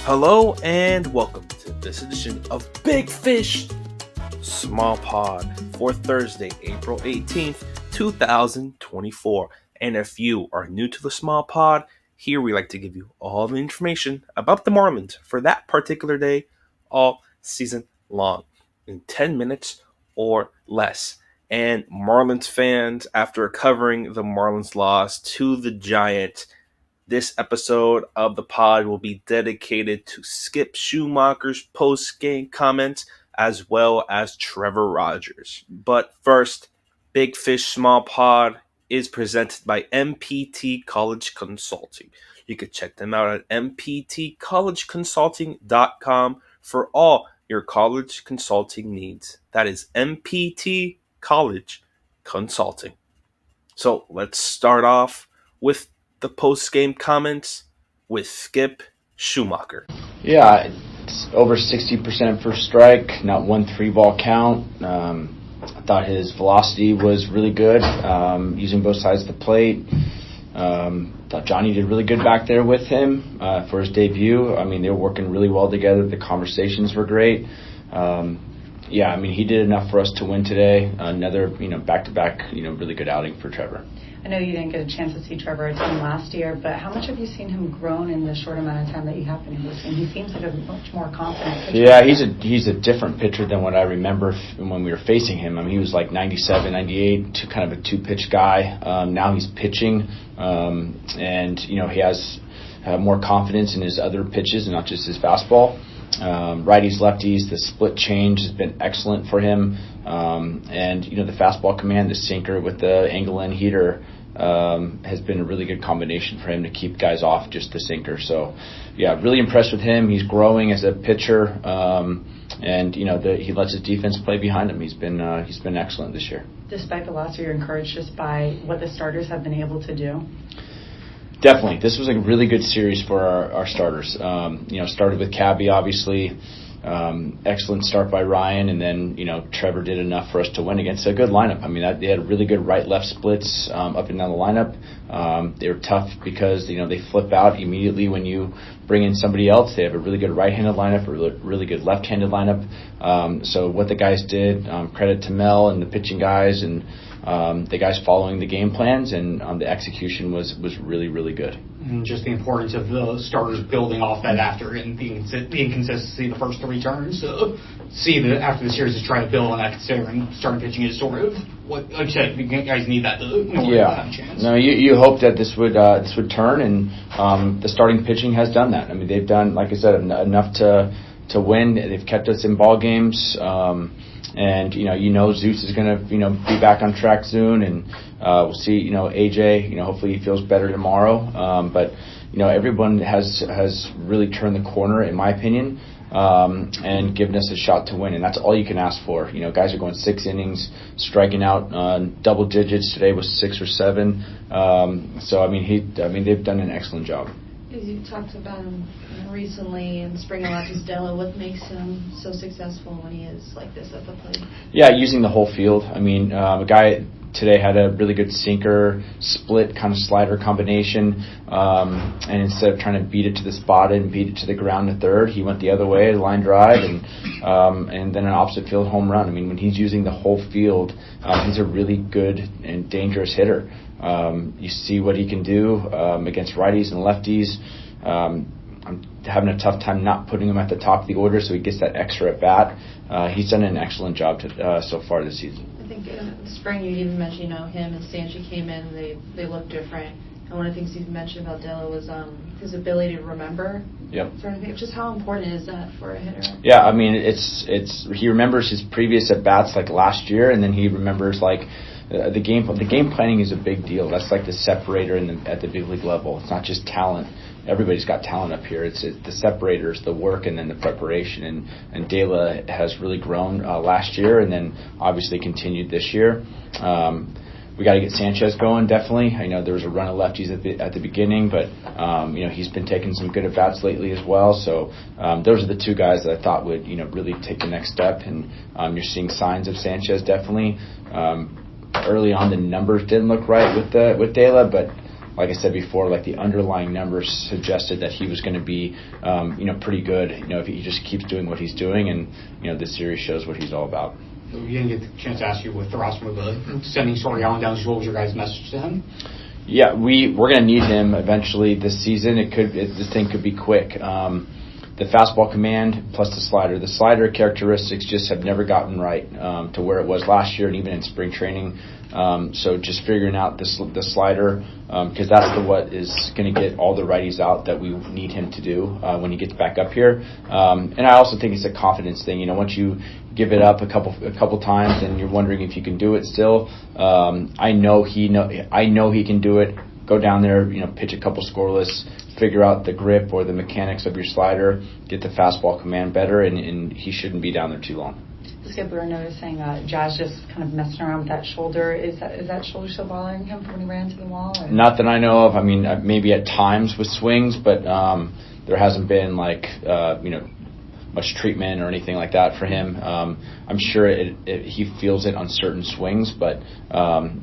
Hello and welcome to this edition of Big Fish Small Pod for Thursday, April 18th, 2024. And if you are new to the Small Pod, here we like to give you all the information about the Marlins for that particular day all season long in 10 minutes or less. And Marlins fans, after covering the Marlins loss to the Giants, this episode of the pod will be dedicated to Skip Schumaker's post-game comments as well as Trevor Rogers. But first, Big Fish Small Pod is presented by MPT College Consulting. You can check them out at mptcollegeconsulting.com for all your college consulting needs. That is MPT College Consulting. So let's start off with the post-game comments with Skip Schumaker. Yeah, it's over 60% first strike, not one 3-ball count. I thought his velocity was really good, using both sides of the plate. Thought Johnny did really good back there with him for his debut. I mean, they were working really well together. The conversations were great. He did enough for us to win today. Another, back-to-back, really good outing for Trevor. I know you didn't get a chance to see Trevor a ton last year, but how much have you seen him grown in the short amount of time that you have been able to see him? He seems like a much more confident pitcher. Yeah, he's a different pitcher than what I remember when we were facing him. I mean, he was like 97, 98, kind of a two-pitch guy. Now he's pitching, and he has more confidence in his other pitches and not just his fastball. Righties, lefties, the split change has been excellent for him. The fastball command, the sinker with the angle in heater, has been a really good combination for him to keep guys off just the sinker. So, really impressed with him. He's growing as a pitcher, he lets his defense play behind him. He's been excellent this year. Despite the loss, you're encouraged just by what the starters have been able to do? Definitely. This was a really good series for our starters. Started with Cabby, obviously. Excellent start by Ryan, and then, Trevor did enough for us to win against a good lineup. I mean, they had really good right-left splits up and down the lineup. They were tough because, they flip out immediately when you bring in somebody else. They have a really good right-handed lineup, a really good left-handed lineup. So what the guys did, credit to Mel and the pitching guys and the guys following the game plans, and the execution was really, really good. And just the importance of the starters building off that after and the inconsistency the first three turns. See that after the series is trying to build on that, considering starting pitching is sort of what, like you said, you guys need that to have a chance. No, you hope that this would turn, and the starting pitching has done that. I mean, they've done, like I said, enough to win. They've kept us in ball games. And Zeus is going to be back on track soon, and we'll see AJ, hopefully he feels better tomorrow, but everyone has really turned the corner, in my opinion, and given us a shot to win, and that's all you can ask for. Guys are going 6 innings, striking out double digits. Today was 6 or 7, they've done an excellent job. As you talked about him recently in spring a lot, just Della, what makes him so successful when he is like this at the plate? Yeah, using the whole field. I mean, a guy today had a really good sinker, split kind of slider combination, and instead of trying to beat it to the spot and beat it to the ground to third, he went the other way, line drive, and then an opposite field home run. I mean, when he's using the whole field, he's a really good and dangerous hitter. You see what he can do against righties and lefties. I'm having a tough time not putting him at the top of the order, so he gets that extra at bat. He's done an excellent job so far this season. I think in the spring you even mentioned, him and Sanchi came in, they look different. And one of the things you mentioned about Della was his ability to remember. Yep. Sort of thing. Just how important is that for a hitter? Yeah, I mean, it's he remembers his previous at bats like last year, and then he remembers like. The game planning is a big deal. That's like the separator at the big league level. It's not just talent. Everybody's got talent up here. It's the separators, the work, and then the preparation. And Dela has really grown last year, and then obviously continued this year. We got to get Sanchez going, definitely. I know there was a run of lefties at the beginning, but he's been taking some good at bats lately as well. So those are the two guys that I thought would really take the next step. And you're seeing signs of Sanchez definitely. Early on, the numbers didn't look right with Dela, but like I said before, like the underlying numbers suggested that he was going to be, pretty good. If he just keeps doing what he's doing, and this series shows what he's all about. We didn't get the chance to ask you with Thrasmer, sending Story Allen down. What was your guys' message to him? Yeah, we're going to need him eventually this season. This thing could be quick. The fastball command plus the slider. The slider characteristics just have never gotten right to where it was last year and even in spring training. So just figuring out the slider, because that's what is going to get all the righties out that we need him to do when he gets back up here. And I also think it's a confidence thing. Once you give it up a couple times and you're wondering if you can do it still, I know he can do it. Go down there, pitch a couple scoreless, figure out the grip or the mechanics of your slider, get the fastball command better, and he shouldn't be down there too long. Skip, we were noticing Jazz just kind of messing around with that shoulder. Is that shoulder still bothering him from when he ran into the wall? Or? Not that I know of. I mean, maybe at times with swings, but there hasn't been much treatment or anything like that for him. I'm sure he feels it on certain swings, but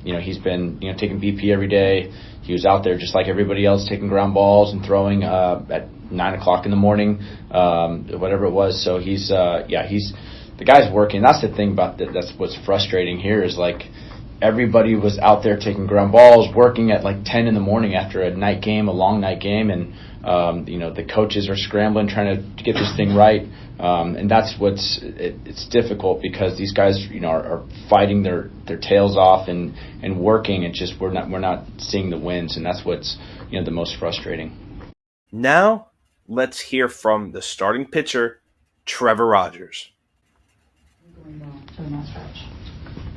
he's been taking BP every day. He was out there just like everybody else, taking ground balls and throwing at 9:00 in the morning, whatever it was. So he's the guy's working. That's the thing about that. That's what's frustrating here is like everybody was out there taking ground balls, working at like 10 in the morning after a long night game, and the coaches are scrambling trying to get this thing right. And that's it's difficult because these guys are fighting their tails off and working, and just we're not seeing the wins, and that's what's the most frustrating. Now let's hear from the starting pitcher, Trevor Rogers.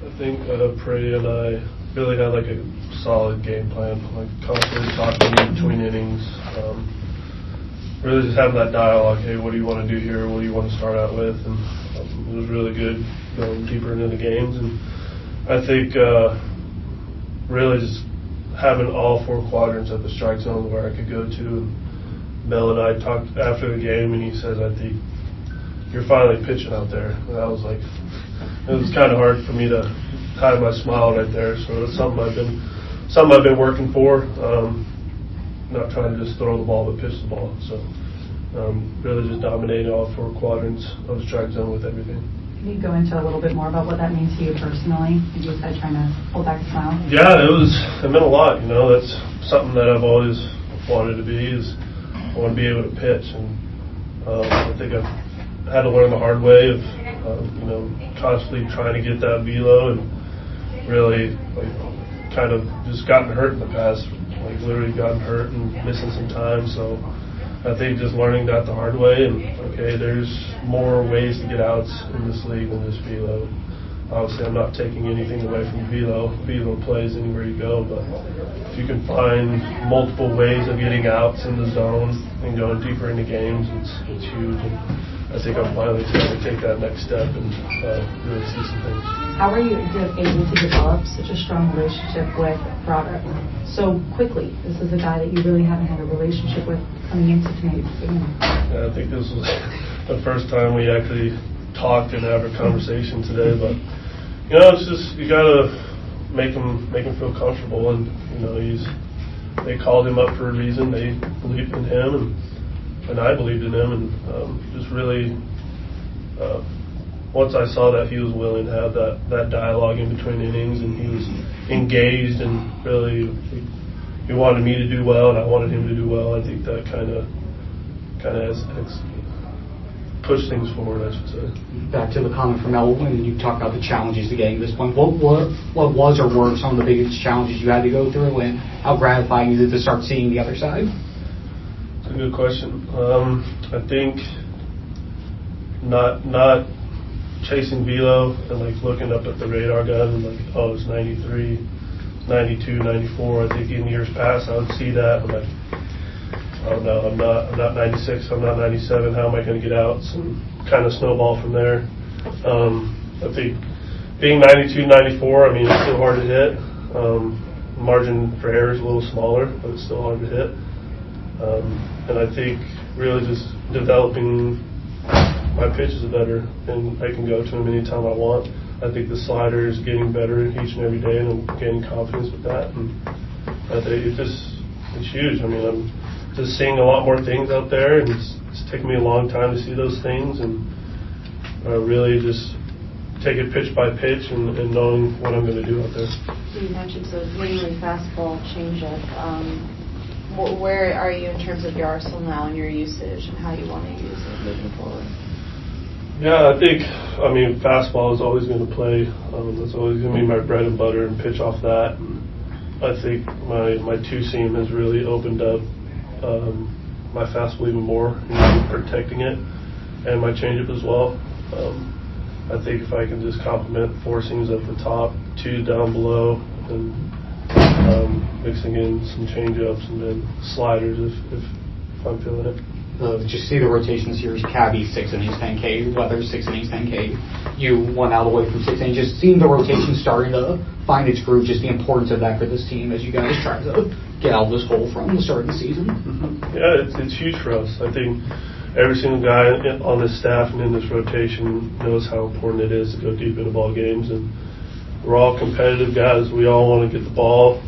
I think Prey and I really had like a solid game plan, like constantly talking in between innings. Really just having that dialogue, hey, what do you want to do here? What do you want to start out with? And it was really good going deeper into the games. And I think really just having all four quadrants at the strike zone where I could go to. And Mel and I talked after the game, and he says, I think you're finally pitching out there. And I was like, it was kind of hard for me to hide my smile right there. So it's something I've been working for. Not trying to just throw the ball, but pitch the ball. So really just dominating all four quadrants of the strike zone with everything. Can you go into a little bit more about what that means to you personally? You said trying to hold back a smile. Yeah, it meant a lot. That's something that I've always wanted to be. Is I want to be able to pitch, and I think I've had to learn the hard way of constantly trying to get that velo, and really kind of just gotten hurt in the past. Literally gotten hurt and missing some time. So I think just learning that the hard way, and there's more ways to get outs in this league than just velo. Obviously, I'm not taking anything away from velo. Velo plays anywhere you go, but if you can find multiple ways of getting outs in the zone and going deeper into games, it's huge. And I think I'm finally trying to take that next step and really see some things. How are you able to develop such a strong relationship with Robert so quickly? This is a guy that you really haven't had a relationship with coming into tonight's game. Yeah, I think this was the first time we actually talked and had a conversation today. But it's just you gotta make him feel comfortable, and they called him up for a reason. They believed in him, and I believed in him, and just really. Once I saw that he was willing to have that dialogue in between innings, and he was engaged, and really he wanted me to do well, and I wanted him to do well. I think that kind of has pushed things forward, I should say. Back to the comment from Mel when you talked about the challenges to getting to this point. What was or were some of the biggest challenges you had to go through, and how gratifying is it to start seeing the other side? It's a good question. I think not chasing velo and looking up at the radar gun and it's 93, 92, 94. I think in years past I would see that and oh no, I'm not 96, I'm not 97. How am I going to get outs? And kind of snowball from there. I think being 92, 94, it's still hard to hit. Margin for error is a little smaller, but it's still hard to hit. And I think really just developing my pitches are better, and I can go to him anytime I want. I think the slider is getting better each and every day, and I'm gaining confidence with that. And I think it's huge. I mean, I'm just seeing a lot more things out there, and it's taken me a long time to see those things, and really just take it pitch by pitch and knowing what I'm going to do out there. You mentioned so mainly fastball, changeup. Where are you in terms of your arsenal now and your usage and how you want to use it moving forward? Yeah, I mean, fastball is always going to play. That's always going to be my bread and butter and pitch off that. And I think my two-seam has really opened up my fastball even more, protecting it, and my changeup as well. I think if I can just complement four seams at the top, two down below, and mixing in some changeups and then sliders if I'm feeling it. Just see the rotation series, Cabby 6 innings, 10K, Weather 6 innings, 10K. You won out away from 6 innings. Just seeing the rotation starting to find its groove, just the importance of that for this team as you guys try to get out of this hole from the start of the season. Mm-hmm. Yeah, it's huge for us. I think every single guy on this staff and in this rotation knows how important it is to go deep into ball games, and we're all competitive guys. We all want to get the ball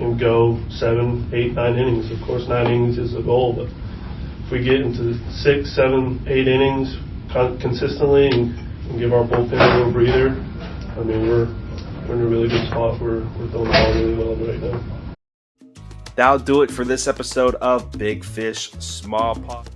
and go 7, 8, 9 innings. Of course, 9 innings is the goal, but if we get into 6, 7, 8 innings consistently and give our bullpen a little breather, I mean, we're in a really good spot. We're throwing the ball really well right now. That'll do it for this episode of Big Fish, Small Pond.